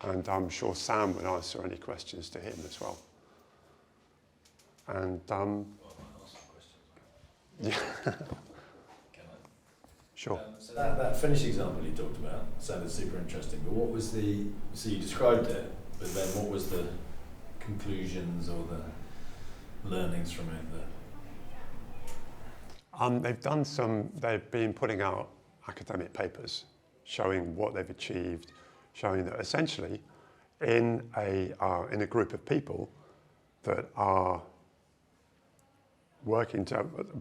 And I'm sure Sam would answer any questions to him as well. And Well, I might ask some questions. yeah, Can I? sure. So that Finnish example you talked about sounded super interesting, but what was the, so you described it, but then what was the conclusions or the learnings from it? They've been putting out academic papers showing what they've achieved, showing that essentially in a group of people that are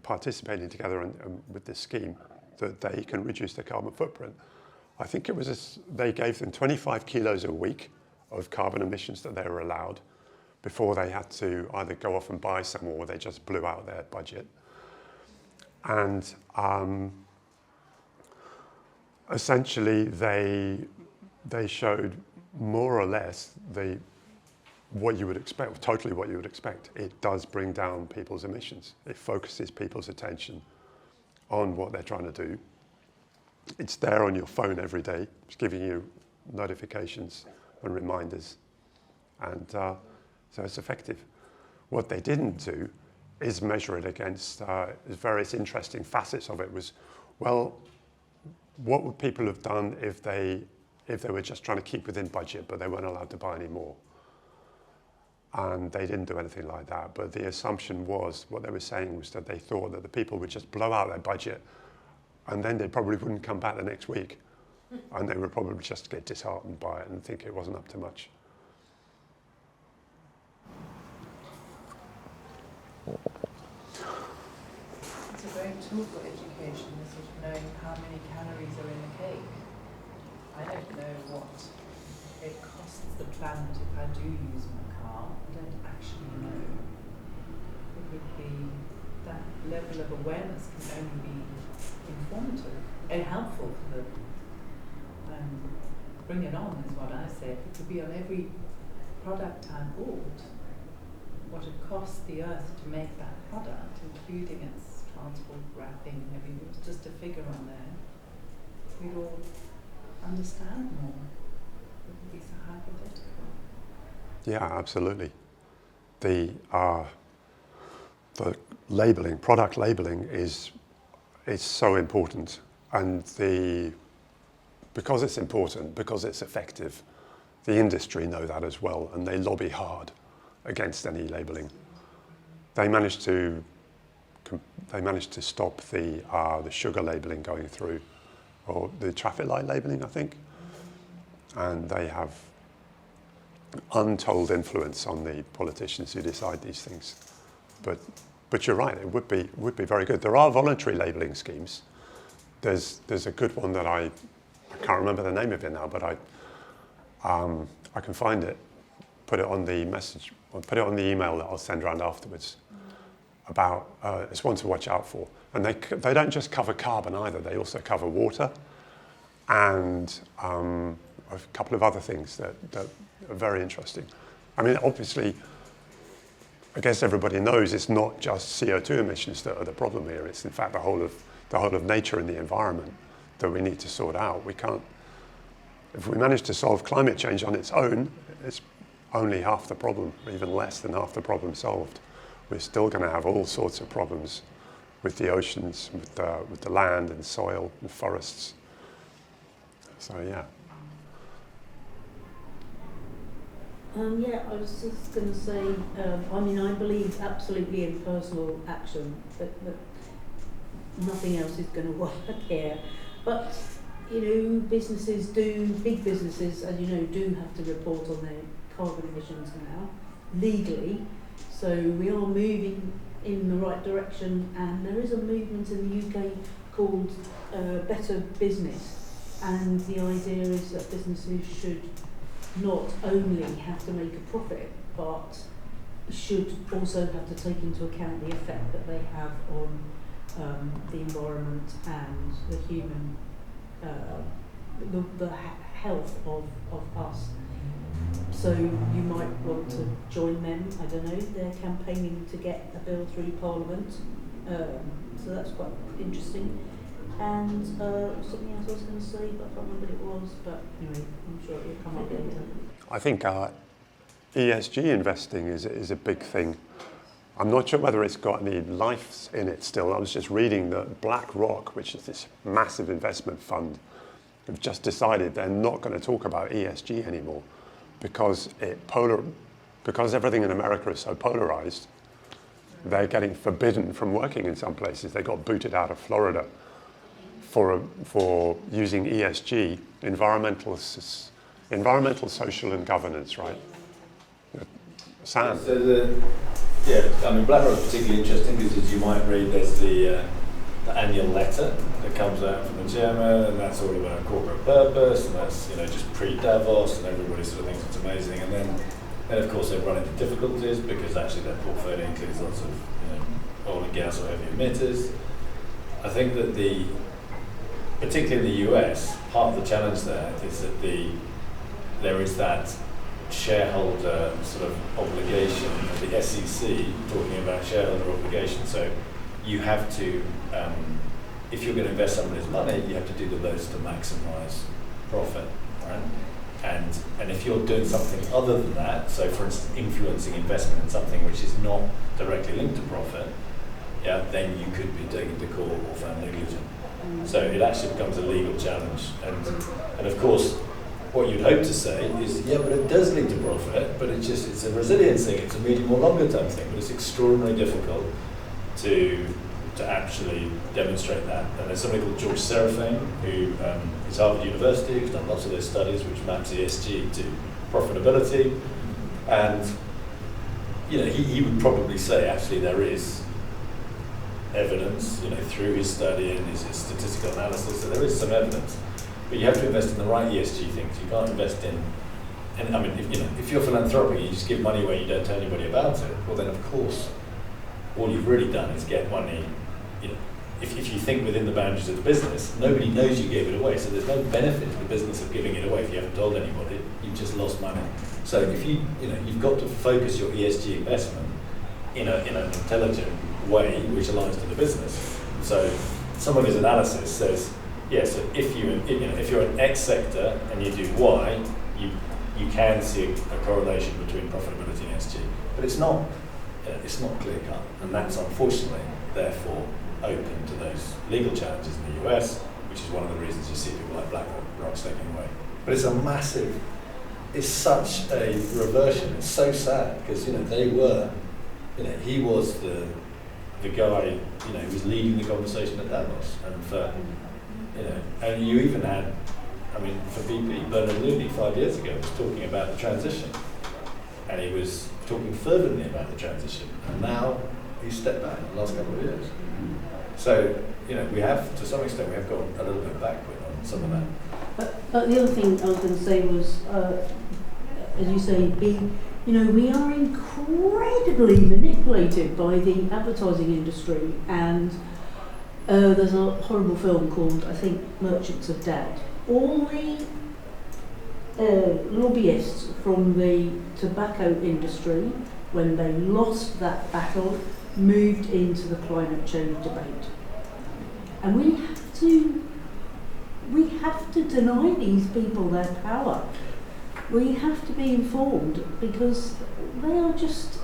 participating together with this scheme, that they can reduce their carbon footprint. I think it was they gave them 25 kilos a week of carbon emissions that they were allowed before they had to either go off and buy some or they just blew out their budget. And essentially they showed more or less what you would expect, totally what you would expect. It does bring down people's emissions. It focuses people's attention on what they're trying to do. It's there on your phone every day. It's giving you notifications and reminders. And so it's effective. What they didn't do is measure it against various interesting facets of it. Was, well, what would people have done if they were just trying to keep within budget, but they weren't allowed to buy any more? And they didn't do anything like that. But the assumption was, what they were saying was that they thought that the people would just blow out their budget and then they probably wouldn't come back the next week. And they would probably just get disheartened by it and think it wasn't up to much. It's a great tool for education, this sort of knowing how many calories are in a cake. I don't know what it costs the planet if I do use my car. I don't actually know. It would be, that level of awareness can only be informative and helpful for them. Bring it on is what I said. It could be on every product I bought, what it costs the earth to make that product, including its transport, wrapping, and everything. It was just a figure on there. We'd all understand more. It would be so hypothetical. Yeah, absolutely. The labeling, product labeling is so important, and because it's important, because it's effective, the industry know that as well, and they lobby hard against any labeling. They managed to stop the sugar labeling going through, or the traffic light labeling, I think, and they have untold influence on the politicians who decide these things. But you're right, it would be very good. There are voluntary labeling schemes. There's a good one that I can't remember the name of it now, but I can find it, put it on the message, or put it on the email that I'll send around afterwards. About it's one to watch out for, and they don't just cover carbon either. They also cover water, and a couple of other things that are very interesting. I mean, obviously, I guess everybody knows it's not just CO2 emissions that are the problem here. It's in fact the whole of nature and the environment that we need to sort out. We can't. If we manage to solve climate change on its own, it's only half the problem, even less than half the problem solved. We're still going to have all sorts of problems with the oceans, with the land and soil and forests. So yeah. Yeah, I was just going to say, I mean, I believe absolutely in personal action, that nothing else is going to work here. But, you know, big businesses, as you know, do have to report on their carbon emissions now, legally. So we are moving in the right direction, and there is a movement in the UK called Better Business, and the idea is that businesses should not only have to make a profit, but should also have to take into account the effect that they have on the environment and the human, the health of us. So you might want to join them. I don't know, they're campaigning to get a bill through Parliament, so that's quite interesting. And something else I was going to say, but I can't remember what it was, but anyway, I'm sure it will come up later. I think ESG investing is a big thing. I'm not sure whether it's got any life in it still. I was just reading that BlackRock, which is this massive investment fund, have just decided they're not going to talk about ESG anymore because because everything in America is so polarized. They're getting forbidden from working in some places. They got booted out of Florida for using ESG, environmental, social, and governance, right? Sam? So I mean, BlackRock's particularly interesting because, as you might read, there's the annual letter that comes out from the chairman, and that's all about corporate purpose, and that's, you know, just pre-Davos, and everybody sort of thinks it's amazing. And then of course they run into difficulties because actually their portfolio includes lots of, you know, oil and gas or heavy emitters. I think that particularly in the US, part of the challenge there is that there is that shareholder sort of obligation of the SEC talking about shareholder obligation. So you have to, if you're going to invest somebody's money, you have to do the most to maximise profit, right? And if you're doing something other than that, so for instance, influencing investment in something which is not directly linked to profit, yeah, then you could be taken to court or found negligent. So it actually becomes a legal challenge. And of course, what you'd hope to say is, yeah, but it does lead to profit, but it's a resilience thing, it's a medium or longer term thing, but it's extraordinarily difficult to actually demonstrate that. And there's somebody called George Serafein, who is Harvard University, who's done lots of those studies which maps ESG to profitability. And you know, he would probably say actually there is evidence, you know, through his study and his statistical analysis, that there is some evidence. But you have to invest in the right ESG things. You can't invest in, and I mean, if you're philanthropic, you just give money away, you don't tell anybody about it. Well, then of course, all you've really done is get money. You know, if you think within the boundaries of the business, nobody knows you gave it away, so there's no benefit to the business of giving it away if you haven't told anybody. You've just lost money. So if you've got to focus your ESG investment in an intelligent way which aligns to the business. So some of his analysis says, yeah, so if you're in X sector and you do Y, you can see a correlation between profitability and ESG, but it's not clear cut, and that's unfortunately therefore open to those legal challenges in the US, which is one of the reasons you see people like BlackRock stepping away. But it's such a reversion. It's so sad because he was the guy who was leading the conversation at Davos, and you even had, for BP, Bernard Looney 5 years ago was talking about the transition, and he was talking fervently about the transition, and now he's stepped back in the last couple of years. So, we have, to some extent, we have gone a little bit backward on some of that. But the other thing I was going to say was, as you say, we are incredibly manipulated by the advertising industry, and there's a horrible film called, I think, Merchants of Doubt. All the lobbyists from the tobacco industry, when they lost that battle, moved into the climate change debate. And we have to deny these people their power. We have to be informed, because they are just,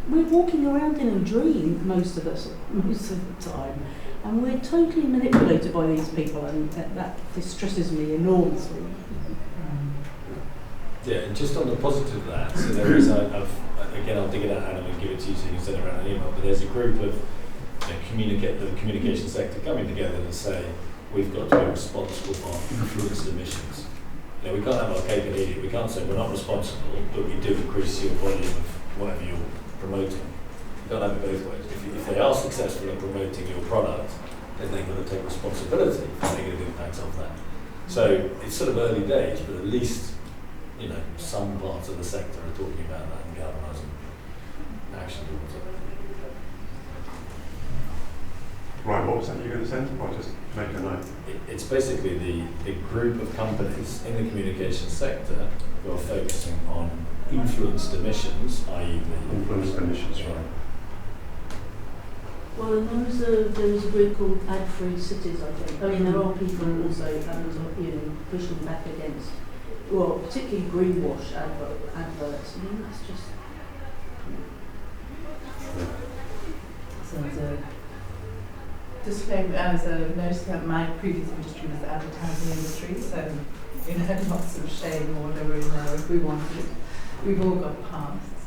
we're walking around in a dream, most of the time, and we're totally manipulated by these people, and that distresses me enormously. Yeah, and just on the positive of that, so there is, I'll dig it out and give it to you so you can send it around an email, but there's a group of the communication sector coming together to say, we've got to be responsible for influenced emissions. We can't have our cake and eat it. We can't say we're not responsible, but we do increase your volume of whatever you're promoting. You can't have it both ways. If they are successful in promoting your product, then they've got to take responsibility for the negative impacts of that. So it's sort of early days, but at least some parts of the sector are talking about that and galvanising action towards it. Right, what was that you're going to send? I'll just make a note. It's basically the group of companies in the communication sector who are focusing on influenced emissions, i.e. the influenced emissions, right. Well, and there was a group called Ad-Free Cities, I think. There are people also pushing back against well, particularly greenwash adverts. I mean, that's just. So as a disclaimer, as a notice that my previous industry was the advertising industry, so lots of shame or whatever in there if we wanted. We've all got pasts.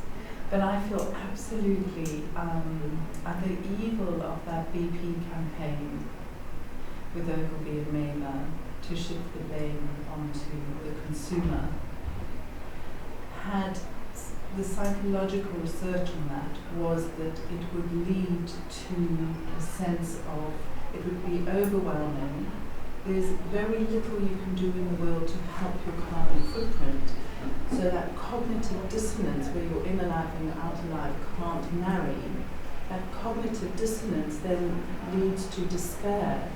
But I feel absolutely at the evil of that BP campaign with Ogilvy and Mather to shift the blame onto the consumer had the psychological research on that was that it would lead to a sense of, it would be overwhelming. There's very little you can do in the world to help your carbon footprint. So that cognitive dissonance where your inner life and your outer life can't marry, that cognitive dissonance then leads to despair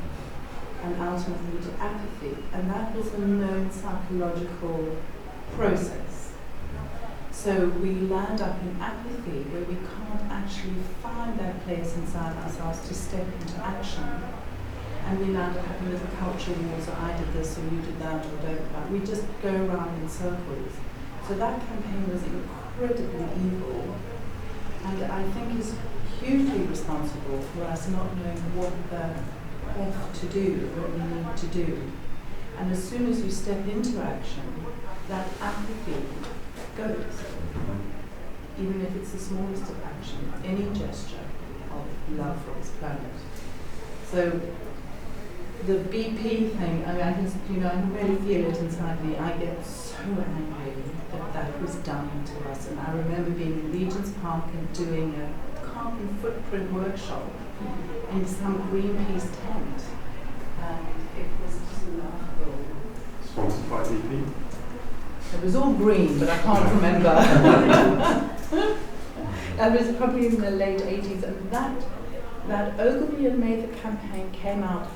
and ultimately to apathy. And that was a known psychological process. So we land up in apathy where we can't actually find that place inside ourselves to step into action. And we land up having little culture wars, or I did this, or you did that, or don't that. We just go around in circles. So that campaign was incredibly evil, and I think is hugely responsible for us not knowing what the F to do, what we need to do. And as soon as you step into action, that apathy goes. Even if it's the smallest of action, any gesture of love for this planet. So the BP thing, I mean, I can really feel it inside me. I get so angry that was done to us. And I remember being in Regent's Park and doing a carbon footprint workshop in some Greenpeace tent. And it was just laughable. Sponsored by BP? It was all green, but I can't remember. That was probably in the late 80s. And that Ogilvy and Mather campaign came out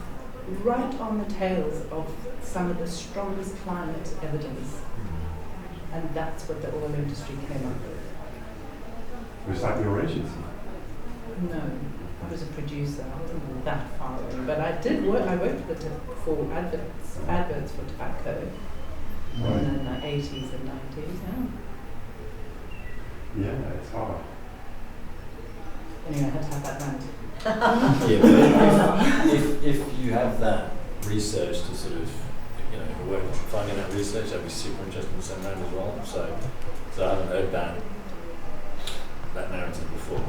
right on the tails of some of the strongest climate evidence. And that's what the oil industry came up with. Was that your agency? No, I was a producer. I wasn't that far in. But I did work, I worked for adverts for tobacco in the 80s and 90s, Yeah, it's hard. Anyway, I had to have that rant. Yeah, but if you have that research to sort of, work finding that research, that'd be super interesting to send around as well. So I haven't heard that narrative before.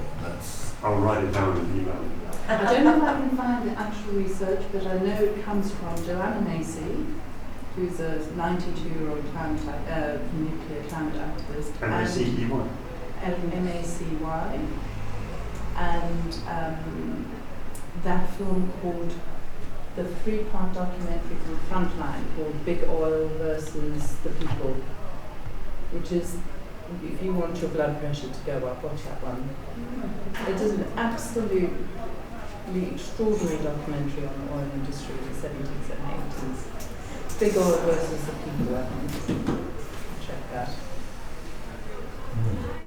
I'll write it down in email. I don't know if I can find the actual research, but I know it comes from Joanna Macy, who's a 92-year-old nuclear climate activist. M-A-C-E-Y. M-A-C-Y. And that film called, the 3-part documentary from Frontline called Big Oil versus the People, which is, if you want your blood pressure to go up, watch that one. It is an absolutely extraordinary documentary on the oil industry in the 70s and 80s. Big Oil versus the People, I think. Check that.